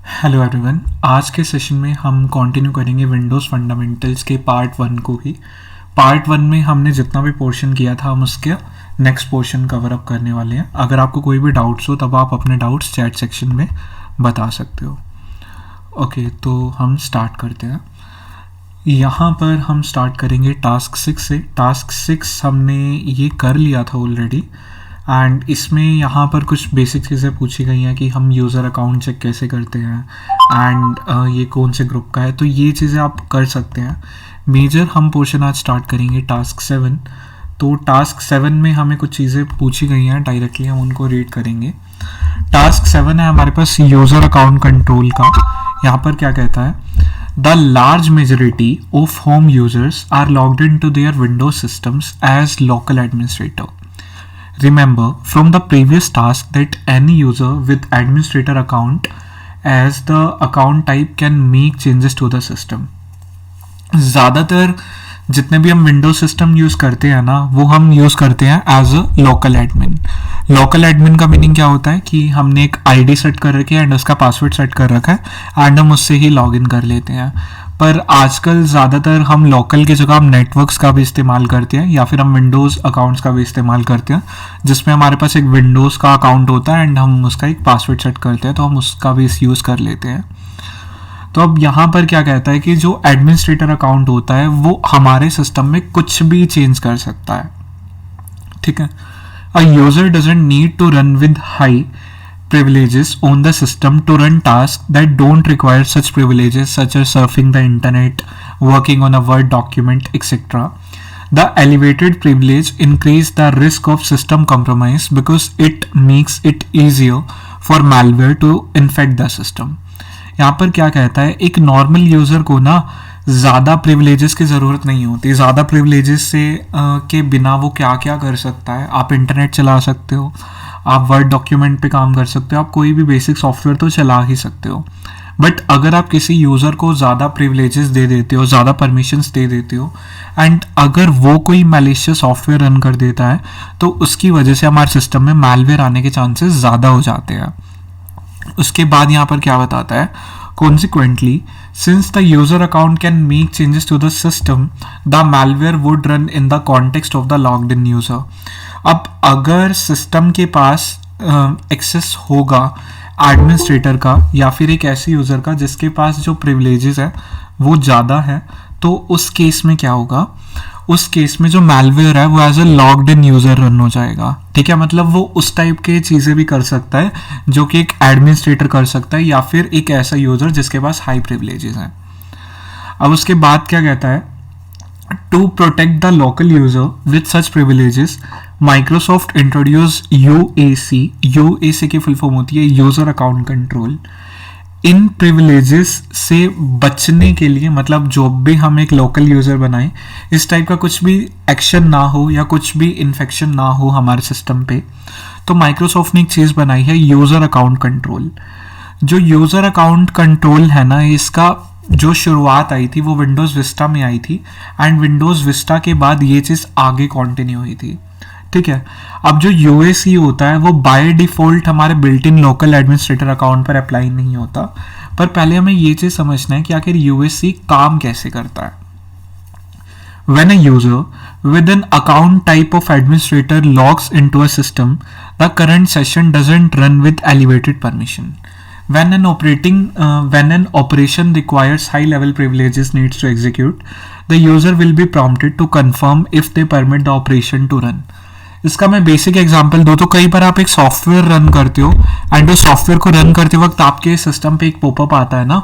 Hello everyone. आज के session में हम कंटिन्यू करेंगे विंडोज़ फंडामेंटल्स के पार्ट वन को ही। पार्ट वन में हमने जितना भी पोर्शन किया था हम उसके नेक्स्ट पोर्शन कवर अप करने वाले हैं। अगर आपको कोई भी डाउट्स हो तब आप अपने डाउट्स चैट सेक्शन में बता सकते हो। ओके, तो हम स्टार्ट करते हैं। यहाँ पर हम स्टार्ट करेंगे टास्क 6 से। टास्क 6 हमने ये कर लिया था ऑलरेडी, एंड इसमें यहाँ पर कुछ बेसिक चीज़ें पूछी गई हैं कि हम यूज़र अकाउंट चेक कैसे करते हैं एंड ये कौन से ग्रुप का है। तो ये चीज़ें आप कर सकते हैं। मेजर हम पोर्शन आज स्टार्ट करेंगे टास्क 7। तो टास्क 7 में हमें कुछ चीज़ें पूछी गई हैं, डायरेक्टली हम उनको रीड करेंगे। टास्क 7 है हमारे पास यूज़र अकाउंट कंट्रोल का। यहाँ पर क्या कहता है, the large majority of home users are logged in to their Windows systems as local administrator. Remember from the previous task that any user with administrator account as the account type can make changes to the system. ज़्यादातर जितने भी हम Windows system use करते हैं ना, वो हम use करते हैं as a local admin. Local admin का मीनिंग क्या होता है कि हमने एक आईडी सेट कर रखी है एंड उसका पासवर्ड सेट कर रखा है एंड हम उससे ही लॉगिन कर लेते हैं। पर आजकल ज़्यादातर हम लोकल की जगह हम नेटवर्क्स का भी इस्तेमाल करते हैं या फिर हम विंडोज़ अकाउंट्स का भी इस्तेमाल करते हैं, जिसमें हमारे पास एक विंडोज़ का अकाउंट होता है एंड हम उसका एक पासवर्ड सेट करते हैं, तो हम उसका भी यूज़ कर लेते हैं। तो अब यहाँ पर क्या कहता है कि जो एडमिनिस्ट्रेटर अकाउंट होता है वो हमारे सिस्टम में कुछ भी चेंज कर सकता है। ठीक है, a user doesn't need to run with high privileges on the system to run tasks that don't require such privileges, such as surfing the internet, working on a Word document, etc. The elevated privilege increase the risk of system compromise because it makes it easier for malware to infect the system. यहाँ पर क्या कहता है, एक normal user को ना ज़्यादा privileges की ज़रूरत नहीं होती। ज़्यादा प्रिविलेजेस से के बिना वो क्या क्या कर सकता है। आप इंटरनेट चला सकते हो, आप वर्ड डॉक्यूमेंट पे काम कर सकते हो, आप कोई भी बेसिक सॉफ्टवेयर तो चला ही सकते हो। बट अगर आप किसी यूज़र को ज़्यादा प्रिविलेजेस दे देते हो, ज़्यादा परमिशंस दे देते हो एंड अगर वो कोई मैलिशियस सॉफ्टवेयर रन कर देता है तो उसकी वजह से हमारे सिस्टम में मैलवेयर आने के चांसेस ज़्यादा हो जाते हैं। उसके बाद यहाँ पर क्या बताता है, consequently since the user account can make changes to the system the malware would run in the context of the logged in user. अब अगर सिस्टम के पास एक्सेस होगा एडमिनिस्ट्रेटर का या फिर एक ऐसे यूज़र का जिसके पास जो प्रिविलेजेस है वो ज़्यादा है, तो उस केस में क्या होगा, उस केस में जो मैलवेयर है वो as a logged in user run हो जाएगा। ठीक है, मतलब वो उस टाइप के चीज़ें भी कर सकता है जो कि एक एडमिनिस्ट्रेटर कर सकता है या फिर एक ऐसा यूज़र जिसके पास हाई प्रिविलेजेस हैं। अब उसके बाद क्या कहता है, to protect the local user with such privileges Microsoft introduce UAC की फुल फॉर्म होती है यूज़र अकाउंट कंट्रोल। इन प्रिविलेजेस से बचने के लिए, मतलब जो भी हम एक लोकल यूज़र बनाएं, इस टाइप का कुछ भी एक्शन ना हो या कुछ भी इन्फेक्शन ना हो हमारे सिस्टम पे, तो माइक्रोसॉफ्ट ने एक चीज़ बनाई है यूज़र अकाउंट कंट्रोल। जो यूज़र अकाउंट कंट्रोल है ना, इसका जो शुरुआत आई थी वो विंडोज़ विस्टा में आई थी एंड विंडोज़ विस्टा के बाद ये चीज़ आगे कॉन्टिन्यू हुई थी। ठीक है, अब जो यूएसी होता है वो बाय डिफॉल्ट हमारे built in local administrator account पर अप्लाई नहीं होता, पर पहले हमें ये चीज़ समझना है कि आखिर यूएसी काम कैसे करता है। When a user with an account type of administrator logs into a system, the current session doesn't run with elevated permission. When an operation requires high-level privileges needs to execute, the user will be prompted to confirm if they permit the operation to run. इसका मैं basic example दूँ तो कई बार आप एक software run करते हो and उस सॉफ्टवेयर को रन करते वक्त आपके सिस्टम पे एक पॉपअप आता है ना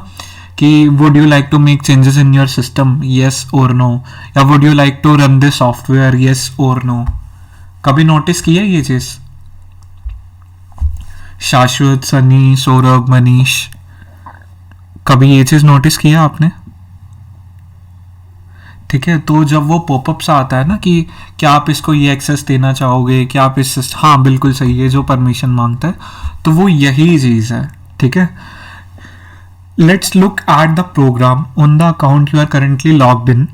कि would you like to make changes in your system, yes और नो, या would you like to run this software, yes और नो। कभी नोटिस किया ये चीज़? शाश्वत, सनी, सौरभ, मनीष, कभी ये चीज़ नोटिस किया आपने? ठीक है, तो जब वो पॉपअप सा आता है ना कि क्या आप इसको ये एक्सेस देना चाहोगे, क्या आप इस, हाँ बिल्कुल सही है, जो परमिशन मांगता है, तो वो यही चीज़ है। ठीक है, let's look at the program on the account you are currently logged in.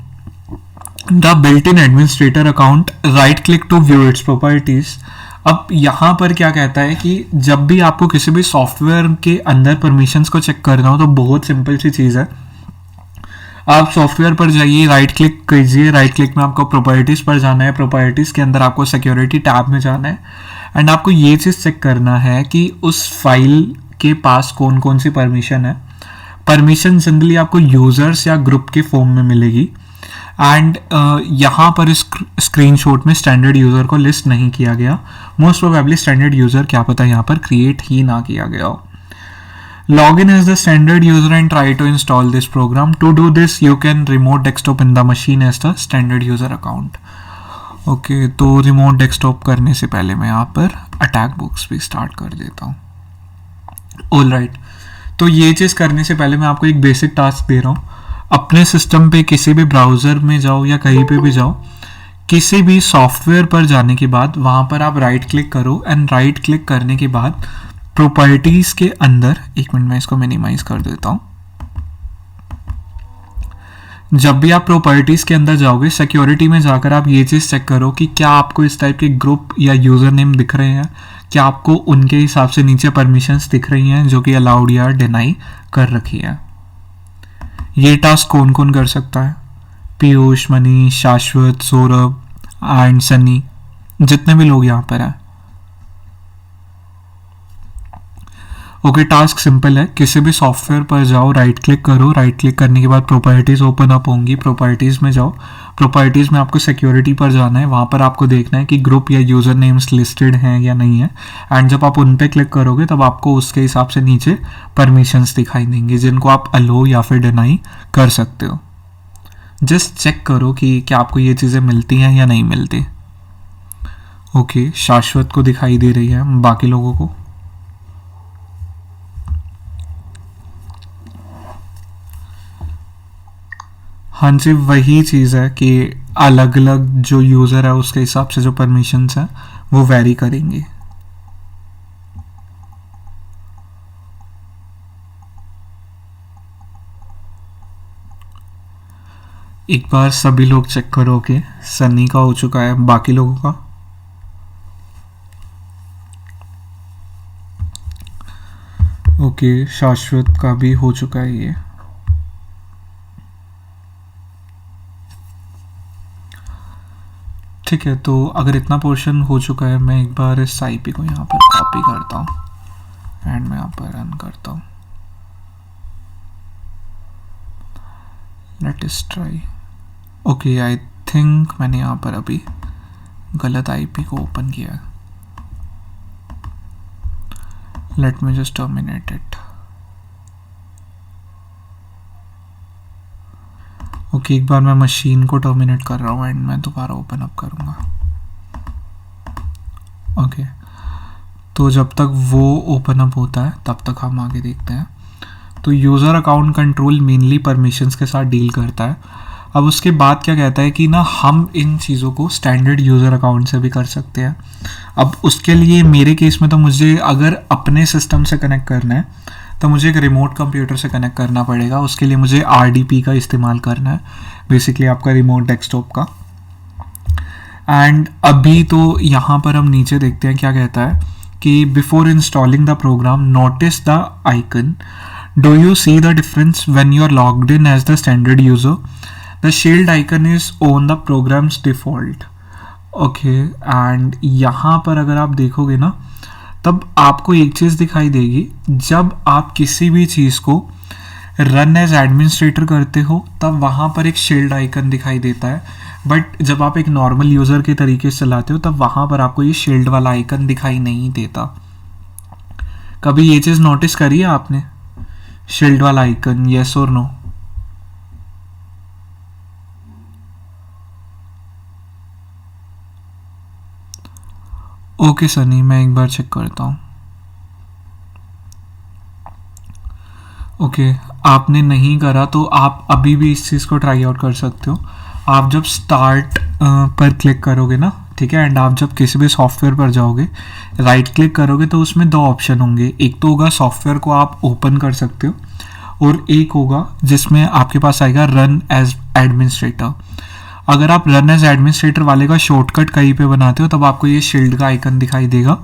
The built-in administrator account, right click to view its properties. अब यहाँ पर क्या कहता है कि जब भी आपको किसी भी सॉफ्टवेयर के अंदर परमिशंस को चेक करना हो तो बहुत सिंपल सी चीज़ है, आप सॉफ्टवेयर पर जाइए, राइट क्लिक कीजिए, राइट क्लिक में आपको प्रॉपर्टीज़ पर जाना है, प्रॉपर्टीज़ के अंदर आपको सिक्योरिटी टैब में जाना है एंड आपको ये चीज़ चेक करना है कि उस फाइल के पास कौन कौन सी परमिशन है। परमिशन जनरली आपको यूज़र्स या ग्रुप के फॉर्म में मिलेगी एंड यहाँ पर इस स्क्रीनशॉट में स्टैंडर्ड यूज़र को लिस्ट नहीं किया गया, मोस्ट प्रोबेबली स्टैंडर्ड यूज़र क्या पता यहाँ पर क्रिएट ही ना किया गया हो। Log in as the standard user and try to install this program. To do this, you can remote desktop in the machine as the standard user account. Okay, तो remote desktop करने से पहले मैं यहाँ पर अटैक बुक्स भी start कर देता हूँ। ऑल राइट, तो ये चीज़ करने से पहले मैं आपको एक बेसिक टास्क दे रहा हूँ। अपने सिस्टम पे किसी भी ब्राउज़र में जाओ या कहीं पे भी जाओ, किसी भी सॉफ्टवेयर पर जाने के बाद वहाँ पर आप राइट क्लिक करो एंड राइट क्लिक करने के बाद प्रॉपर्टीज के अंदर, एक मिनट में इसको मिनिमाइज कर देता हूं। जब भी आप प्रॉपर्टीज के अंदर जाओगे, सिक्योरिटी में जाकर आप ये चीज चेक करो कि क्या आपको इस टाइप के ग्रुप या यूजर नेम दिख रहे हैं, क्या आपको उनके हिसाब से नीचे परमिशंस दिख रही हैं जो कि अलाउड या डिनाई कर रखी है। ये टास्क कौन कौन कर सकता है? पीयूष, मनीष, शाश्वत, सौरभ एंड सनी, जितने भी लोग यहाँ पर हैं। ओके, टास्क सिंपल है। किसी भी सॉफ्टवेयर पर जाओ, राइट क्लिक करो, राइट क्लिक करने के बाद प्रॉपर्टीज़ ओपन अप होंगी, प्रॉपर्टीज़ में जाओ, प्रॉपर्टीज़ में आपको सिक्योरिटी पर जाना है, वहाँ पर आपको देखना है कि ग्रुप या यूज़र नेम्स लिस्टेड हैं या नहीं है एंड जब आप उन पर क्लिक करोगे तब आपको उसके हिसाब से नीचे परमिशंस दिखाई देंगे जिनको आप अलो या फिर डिनाई कर सकते हो। जस्ट चेक करो कि क्या आपको ये चीज़ें मिलती हैं या नहीं मिलती। ओके, शाश्वत को दिखाई दे रही है, बाकी लोगों को हाँ जी, वही चीज़ है कि अलग अलग जो यूज़र है उसके हिसाब से जो परमिशंस हैं वो वेरी करेंगी। एक बार सभी लोग चेक करो कि सनी का हो चुका है, बाकी लोगों का ओके, शाश्वत का भी हो चुका है ये। ठीक है, तो अगर इतना पोर्शन हो चुका है, मैं एक बार इस आईपी को यहाँ पर कॉपी करता हूँ एंड मैं यहाँ पर रन करता हूँ। Let us try. Okay, I think मैंने यहाँ पर अभी गलत आईपी को ओपन किया है। Let me just terminate it. Okay, एक बार मैं मशीन को टर्मिनेट कर रहा हूँ एंड मैं दोबारा ओपन अप करूँगा। ओके, तो जब तक वो ओपन अप होता है तब तक हम आगे देखते हैं। तो user account control mainly permissions के साथ डील करता है। अब उसके बाद क्या कहता है कि ना हम इन चीज़ों को स्टैंडर्ड यूज़र अकाउंट से भी कर सकते हैं। अब उसके लिए मेरे केस में तो मुझे अगर अपने सिस्टम से कनेक्ट करना है तो मुझे एक रिमोट कंप्यूटर से कनेक्ट करना पड़ेगा। उसके लिए मुझे RDP का इस्तेमाल करना है, बेसिकली आपका रिमोट डेस्कटॉप का। एंड अभी तो यहाँ पर हम नीचे देखते हैं क्या कहता है कि before installing the program notice the icon, do you see the difference when you are logged in as the standard user? The shield icon is on the programs default. Okay, and यहाँ पर अगर आप देखोगे ना तब आपको एक चीज़ दिखाई देगी, जब आप किसी भी चीज़ को रन एज एडमिनिस्ट्रेटर करते हो तब वहाँ पर एक शील्ड आइकन दिखाई देता है, बट जब आप एक नॉर्मल यूज़र के तरीके से चलाते हो तब वहाँ पर आपको ये शील्ड वाला आइकन दिखाई नहीं देता। कभी ये चीज़ नोटिस करी है आपने, शील्ड वाला आइकन, येस और नो? ओके सनी, मैं एक बार चेक करता हूँ। ओके, आपने नहीं करा तो आप अभी भी इस चीज़ को ट्राई आउट कर सकते हो। आप जब स्टार्ट पर क्लिक करोगे ना, ठीक है, एंड आप जब किसी भी सॉफ्टवेयर पर जाओगे, राइट क्लिक करोगे तो उसमें दो ऑप्शन होंगे। एक तो होगा सॉफ्टवेयर को आप ओपन कर सकते हो और एक होगा जिसमें आपके पास आएगा रन एज एडमिनिस्ट्रेटर। अगर आप रन एज एडमिनिस्ट्रेटर वाले का शॉर्टकट कहीं पे बनाते हो तब आपको ये शील्ड का आइकन दिखाई देगा,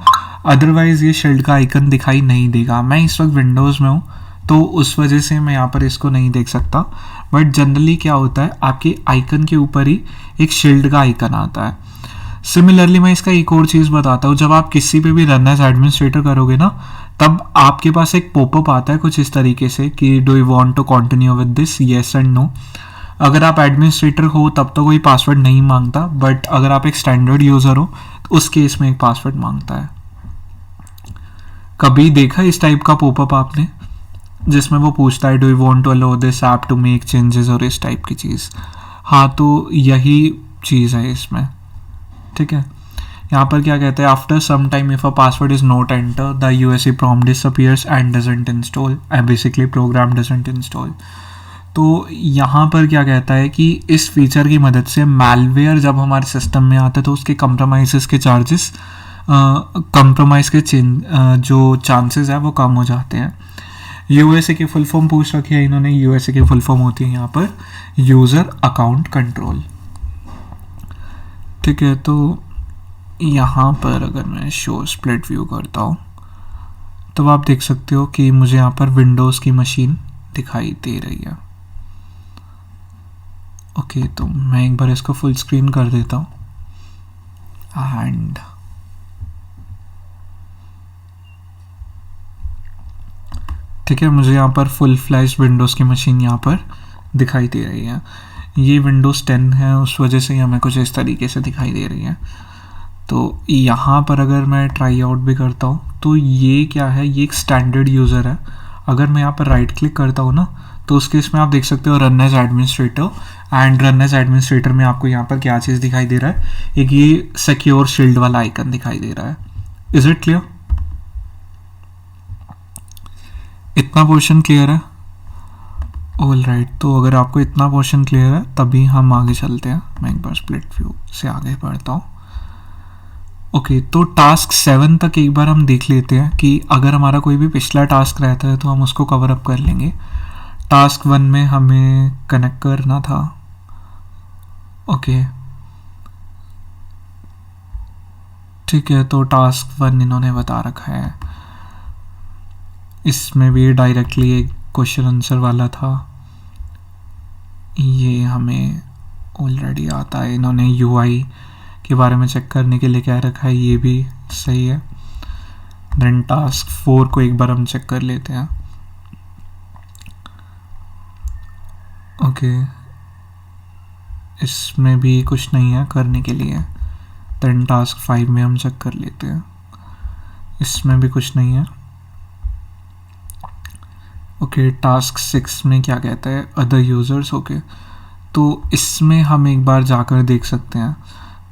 अदरवाइज ये शील्ड का आइकन दिखाई नहीं देगा। मैं इस वक्त विंडोज़ में हूँ तो उस वजह से मैं यहाँ पर इसको नहीं देख सकता, बट जनरली क्या होता है आपके आइकन के ऊपर ही एक शील्ड का आइकन आता है। सिमिलरली मैं इसका एक और चीज़ बताता हूँ, जब आप किसी पे भी रन एज एडमिनिस्ट्रेटर करोगे ना तब आपके पास एक पॉपअप आता है कुछ इस तरीके से कि do you want to continue with this, yes and no. अगर आप एडमिनिस्ट्रेटर हो तब तो कोई पासवर्ड नहीं मांगता, बट अगर आप एक स्टैंडर्ड यूज़र हो तो उस केस में एक पासवर्ड मांगता है। कभी देखा इस टाइप का पॉपअप आपने जिसमें वो पूछता है do you want to allow this app to make changes और इस टाइप की चीज़? हाँ, तो यही चीज़ है इसमें, ठीक है। यहाँ पर क्या कहते हैं, after some time if a password is not enter the USA prompt disappears and doesn't install, basically program doesn't install. तो यहाँ पर क्या कहता है कि इस फीचर की मदद से मैलवेयर जब हमारे सिस्टम में आता है तो उसके कंप्रोमाइज़ के चार्जेस कंप्रोमाइज़ के जो चांसेस है वो कम हो जाते हैं। यूएसए की फुल फॉर्म पूछ रखी है इन्होंने, यूएसए की फुल फॉर्म होती है यहाँ पर यूज़र अकाउंट कंट्रोल, ठीक है। तो यहाँ पर अगर मैं शो स्प्लिट व्यू करता हूँ तो आप देख सकते हो कि मुझे यहाँ पर विंडोज़ की मशीन दिखाई दे रही है। ओके, तो मैं एक बार इसको फुल स्क्रीन कर देता हूँ एंड ठीक है, मुझे यहाँ पर फुल फ्लैश विंडोज़ की मशीन यहाँ पर दिखाई दे रही है। ये विंडोज़ 10 है, उस वजह से हमें कुछ इस तरीके से दिखाई दे रही है। तो यहाँ पर अगर मैं ट्राई आउट भी करता हूँ तो ये क्या है, ये एक स्टैंडर्ड यूज़र है। अगर मैं यहाँ पर राइट क्लिक करता हूँ ना तो उस केस में आप देख सकते हो run as administrator, and run as administrator में आपको यहाँ पर क्या चीज़ दिखाई दे रहा है, एक ये सिक्योर शील्ड वाला आइकन दिखाई दे रहा है। Is it clear? इतना पोर्शन क्लियर है? ऑल राइट, तो अगर आपको इतना पोर्शन क्लियर है तभी हम आगे चलते हैं। मैं एक बार स्प्लिट व्यू से आगे बढ़ता हूँ। ओके, तो टास्क 7 तक एक बार हम देख लेते हैं कि अगर हमारा कोई भी पिछला टास्क रहता है तो हम उसको कवर अप कर लेंगे। टास्क 1 में हमें कनेक्ट करना था। ओके, ठीक है, तो टास्क 1 इन्होंने बता रखा है, इसमें भी डायरेक्टली एक क्वेश्चन आंसर वाला था, ये हमें ऑलरेडी आता है। इन्होंने यूआई के बारे में चेक करने के लिए कह रखा है, ये भी सही है। देन टास्क 4 को एक बार हम चेक कर लेते हैं। ओके, इसमें भी कुछ नहीं है करने के लिए। देन टास्क 5 में हम चेक कर लेते हैं, इसमें भी कुछ नहीं है। ओके, टास्क 6 में क्या कहता है, अदर यूज़र्स। ओके, तो इसमें हम एक बार जाकर देख सकते हैं।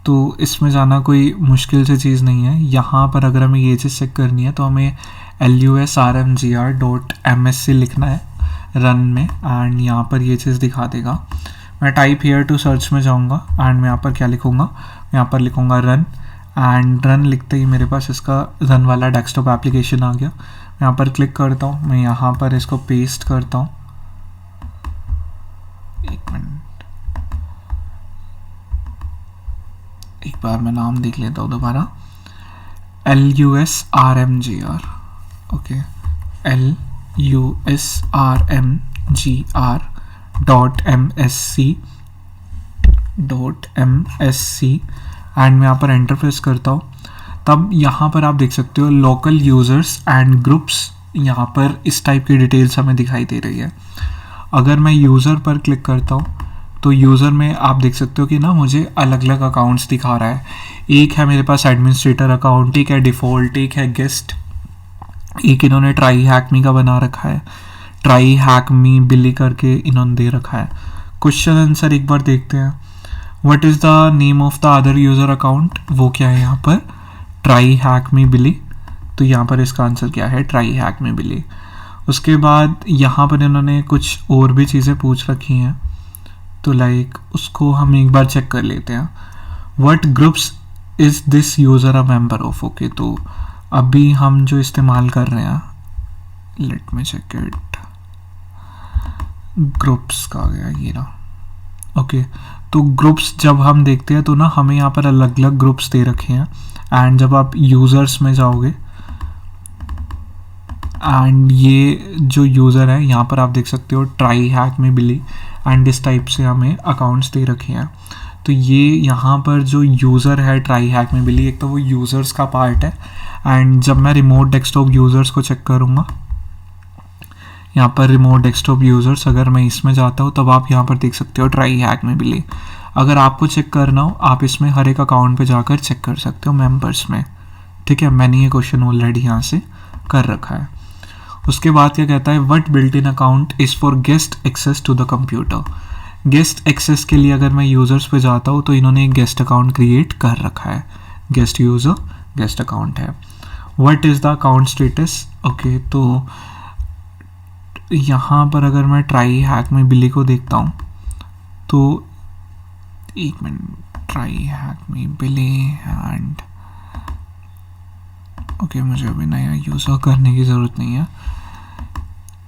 तो इसमें जाना कोई मुश्किल से चीज़ नहीं है। यहाँ पर अगर हमें ये चीज़ चेक करनी है तो हमें lusrmgr.msc लिखना है रन में, एंड यहाँ पर ये चीज़ दिखा देगा। मैं टाइप हेयर टू सर्च में जाऊँगा एंड मैं यहाँ पर क्या लिखूँगा, मैं यहाँ पर लिखूँगा रन, एंड रन लिखते ही मेरे पास इसका रन वाला डेस्कटॉप एप्लीकेशन आ गया। मैं यहाँ पर क्लिक करता हूँ, मैं यहाँ पर इसको पेस्ट करता हूँ। एक मिनट, एक बार मैं नाम देख लेता हूँ दोबारा, lusrmgr। ओके, lusrmgr.msc एंड मैं यहाँ पर एंटर प्रेस करता हूँ। तब यहाँ पर आप देख सकते हो लोकल यूज़र्स एंड ग्रुप्स, यहाँ पर इस टाइप की डिटेल्स हमें दिखाई दे रही है। अगर मैं यूज़र पर क्लिक करता हूँ तो यूज़र में आप देख सकते हो कि ना मुझे अलग अलग अकाउंट्स दिखा रहा है। एक है मेरे पास एडमिनिस्ट्रेटर अकाउंट, एक है डिफ़ॉल्ट, एक है गेस्ट, एक इन्होंने ट्राई हैक मी का बना रखा है, ट्राई हैक मी बिली करके इन्होंने दे रखा है। क्वेश्चन आंसर एक बार देखते हैं। What is the name of the other user account, वो क्या है यहाँ पर, ट्राई हैक मी बिली। तो यहाँ पर इसका आंसर क्या है, ट्राई हैक मी बिली। उसके बाद यहाँ पर इन्होंने कुछ और भी चीज़ें पूछ रखी हैं, तो लाइक उसको हम एक बार चेक कर लेते हैं। What groups is this user a member of. Okay, तो अभी हम जो इस्तेमाल कर रहे हैं, let me check it, groups का आ गया ये ना। ओके, तो ग्रुप्स जब हम देखते हैं तो ना हमें यहाँ पर अलग अलग ग्रुप्स दे रखे हैं, एंड जब आप यूज़र्स में जाओगे एंड ये जो यूज़र है यहाँ पर आप देख सकते हो ट्राई हैक में बिली, एंड इस टाइप से हमें अकाउंट्स दे रखे हैं। तो ये यहाँ पर जो यूज़र है ट्राई हैक में बिली, एक तो वो यूज़र्स का पार्ट है, एंड जब मैं रिमोट डेस्कटॉप यूज़र्स को चेक करूँगा, यहाँ पर रिमोट डेस्कटॉप यूज़र्स अगर मैं इसमें जाता हूँ तब आप यहाँ पर देख सकते हो ट्राई हैक में बिली। अगर आपको चेक करना हो आप इसमें हर एक अकाउंट पे जाकर चेक कर सकते हो मेंबर्स में, ठीक है। मैंने ये क्वेश्चन ऑलरेडी यहाँ से कर रखा है। उसके बाद क्या कहता है, what built in account is for guest access to the computer. Guest access के लिए अगर मैं यूज़र्स पे जाता हूँ तो इन्होंने एक गेस्ट अकाउंट क्रिएट कर रखा है, गेस्ट यूज़र गेस्ट अकाउंट है। What is the account status, okay, तो यहाँ पर अगर मैं ट्राई हैक में बिली को देखता हूँ तो एक मिनट, ट्राई हैक में बिली एंड ओके, मुझे अभी नया यूज़र करने की ज़रूरत नहीं है।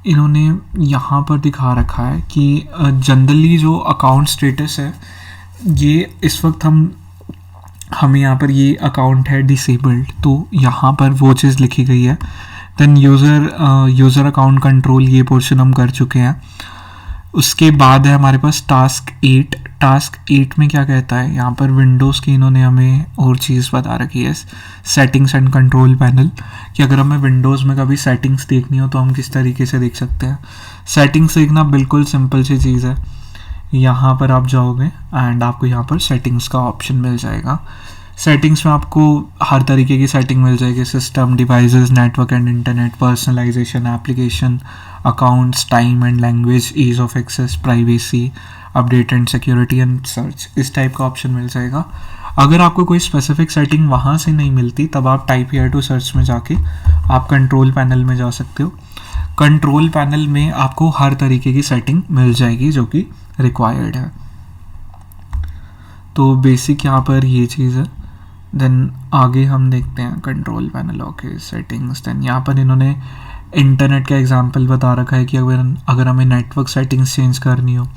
इन्होंने यहाँ पर दिखा रखा है कि जनरली जो अकाउंट स्टेटस है ये इस वक्त हमें यहाँ पर ये अकाउंट है डिसेबल्ड, तो यहाँ पर वो चीज़ लिखी गई है। देन यूज़र अकाउंट कंट्रोल, ये पोर्शन हम कर चुके हैं। उसके बाद है हमारे पास टास्क 8। टास्क 8 में क्या कहता है, यहाँ पर विंडोज़ की इन्होंने हमें और चीज़ बता रखी है, सेटिंग्स एंड कंट्रोल पैनल, कि अगर हमें विंडोज़ में कभी सेटिंग्स देखनी हो तो हम किस तरीके से देख सकते हैं। सेटिंग्स देखना बिल्कुल सिंपल सी चीज़ है, यहाँ पर आप जाओगे एंड आपको यहाँ पर सेटिंग्स का ऑप्शन मिल जाएगा। सेटिंग्स में आपको हर तरीके की सेटिंग मिल जाएगी, system, devices, network and internet, personalisation, application, accounts, time and language, ease of access, privacy, update and security and search, इस टाइप का ऑप्शन मिल जाएगा। अगर आपको कोई स्पेसिफिक सेटिंग वहाँ से नहीं मिलती तब आप टाइप हियर टू सर्च में जाके आप कंट्रोल पैनल में जा सकते हो। कंट्रोल पैनल में आपको हर तरीके की सेटिंग मिल जाएगी जो कि रिक्वायर्ड है। तो बेसिक यहाँ पर ये चीज़ है। देन आगे हम देखते हैं control panel, okay, settings. Then यहाँ पर इन्होंने इंटरनेट का एग्जांपल बता रखा है कि अगर हमें नेटवर्क सेटिंग्स चेंज करनी हो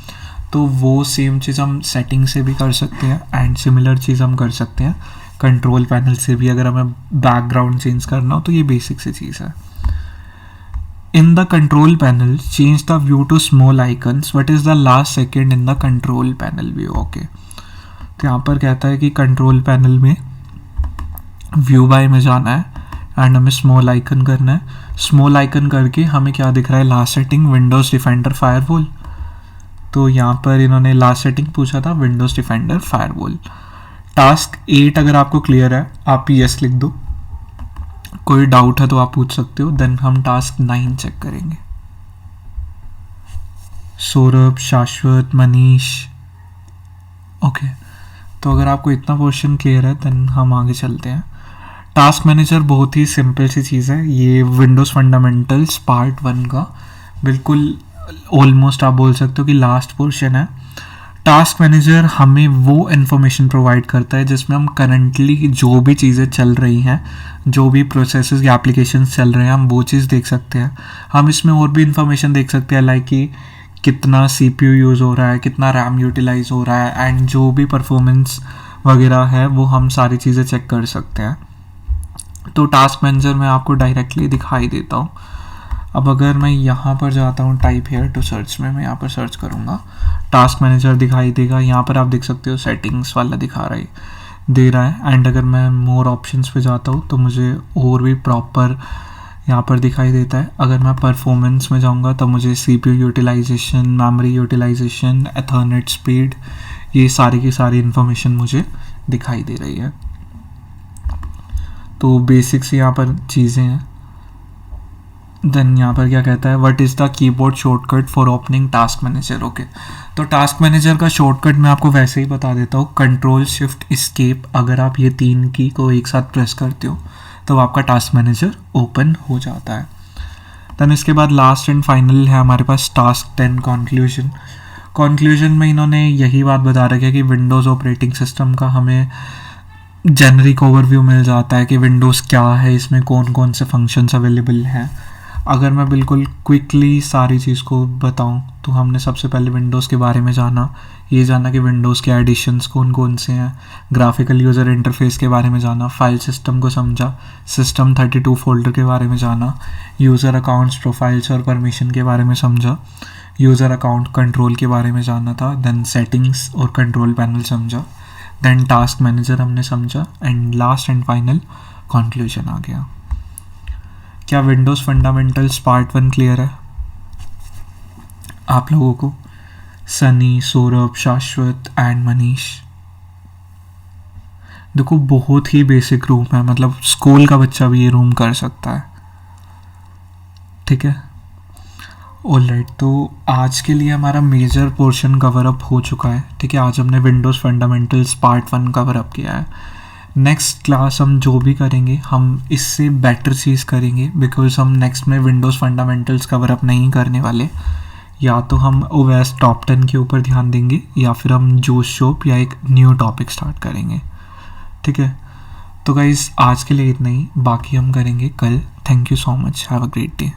तो वो सेम चीज़ हम सेटिंग से भी कर सकते हैं, एंड सिमिलर चीज़ हम कर सकते हैं कंट्रोल पैनल से भी। अगर हमें बैकग्राउंड चेंज करना हो तो ये बेसिक सी चीज़ है। In the control panel change the view to small icons, what is the last second in the control panel view, okay. तो यहाँ पर कहता है कि कंट्रोल पैनल में व्यू बाय में जाना है एंड हमें स्मॉल आइकन करना है। स्मॉल आइकन करके हमें क्या दिख रहा है, last setting Windows defender firewall. तो यहाँ पर इन्होंने लास्ट सेटिंग पूछा था विंडोज़ डिफेंडर फायरवॉल। टास्क 8 अगर आपको क्लियर है आप यस लिख दो, कोई डाउट है तो आप पूछ सकते हो। देन हम टास्क 9 चेक करेंगे। सौरभ, शाश्वत, मनीष, ओके। तो अगर आपको इतना क्वेश्चन क्लियर है देन हम आगे चलते हैं। टास्क मैनेजर बहुत ही सिंपल सी चीज़ है, ये विंडोज़ फंडामेंटल्स पार्ट 1 का बिल्कुल ऑलमोस्ट आप बोल सकते हो कि लास्ट पोर्शन है। टास्क मैनेजर हमें वो इन्फॉर्मेशन प्रोवाइड करता है जिसमें हम करंटली जो भी चीज़ें चल रही हैं, जो भी प्रोसेसेस या एप्लीकेशंस चल रहे हैं, हम वो चीज़ देख सकते हैं। हम इसमें और भी इन्फॉर्मेशन देख सकते हैं, लाइक कि कितना CPU यूज़ हो रहा है, कितना RAM यूटिलाइज हो रहा है, एंड जो भी परफॉर्मेंस वगैरह है वो हम सारी चीज़ें चेक कर सकते हैं। तो टास्क मैनेजर में आपको डायरेक्टली दिखाई देता हूँ। अब अगर मैं यहाँ पर जाता हूँ टाइप हेयर टू सर्च में, मैं यहाँ पर सर्च करूँगा, टास्क मैनेजर दिखाई देगा। यहाँ पर आप देख सकते हो सेटिंग्स वाला दे रहा है। एंड अगर मैं मोर ऑप्शंस पे जाता हूँ तो मुझे और भी प्रॉपर यहाँ पर दिखाई देता है। अगर मैं परफॉर्मेंस में जाऊँगा तो मुझे CPU utilisation, memory utilisation, ethernet speed, ये सारी की सारी इन्फॉर्मेशन मुझे दिखाई दे रही है। तो बेसिक्स यहाँ पर चीज़ें हैं। देन यहाँ पर क्या कहता है, what is the keyboard shortcut for opening task manager, okay. तो टास्क मैनेजर का शॉर्टकट मैं आपको वैसे ही बता देता हूँ, कंट्रोल शिफ्ट एस्केप। अगर आप ये 3 की को एक साथ प्रेस करते हो तो आपका टास्क मैनेजर ओपन हो जाता है। देन इसके बाद लास्ट एंड फाइनल है हमारे पास टास्क 10 कंक्लूजन। कंक्लूजन में इन्होंने यही बात बता रखी है कि विंडोज़ ऑपरेटिंग सिस्टम का हमें जेनरिक ओवरव्यू मिल जाता है कि विंडोज़ क्या है, इसमें कौन कौन से फंक्शंस अवेलेबल हैं। अगर मैं बिल्कुल क्विकली सारी चीज़ को बताऊं तो हमने सबसे पहले विंडोज़ के बारे में जाना, ये जाना कि विंडोज़ के एडिशंस कौन कौन से हैं, ग्राफिकल यूज़र इंटरफेस के बारे में जाना, फाइल सिस्टम को समझा, सिस्टम 32 फोल्डर के बारे में जाना, यूज़र अकाउंट्स, प्रोफाइल्स और परमिशन के बारे में समझा, यूज़र अकाउंट कंट्रोल के बारे में जाना था, देन सेटिंग्स और कंट्रोल पैनल समझा, देन टास्क मैनेजर हमने समझा, and last and final conclusion आ गया। क्या विंडोज़ फंडामेंटल्स पार्ट 1 क्लियर है आप लोगों को? सनी, सौरभ, शाश्वत एंड मनीष। देखो बहुत ही बेसिक रूम है, मतलब स्कूल का बच्चा भी ये रूम कर सकता है, ठीक है। ऑलराइट, तो आज के लिए हमारा मेजर पोर्शन कवर अप हो चुका है, ठीक है। आज हमने Windows fundamentals part 1 cover up किया है। नेक्स्ट क्लास हम जो भी करेंगे हम इससे बेटर चीज़ करेंगे, बिकॉज हम नेक्स्ट में विंडोज़ फंडामेंटल्स कवर अप नहीं करने वाले। या तो हम ओएस टॉप 10 के ऊपर ध्यान देंगे या फिर हम जूस शॉप या एक न्यू टॉपिक स्टार्ट करेंगे, ठीक है। तो गाइज़ आज के लिए इतना ही, बाकी हम करेंगे कल। Thank you so much, have a great day.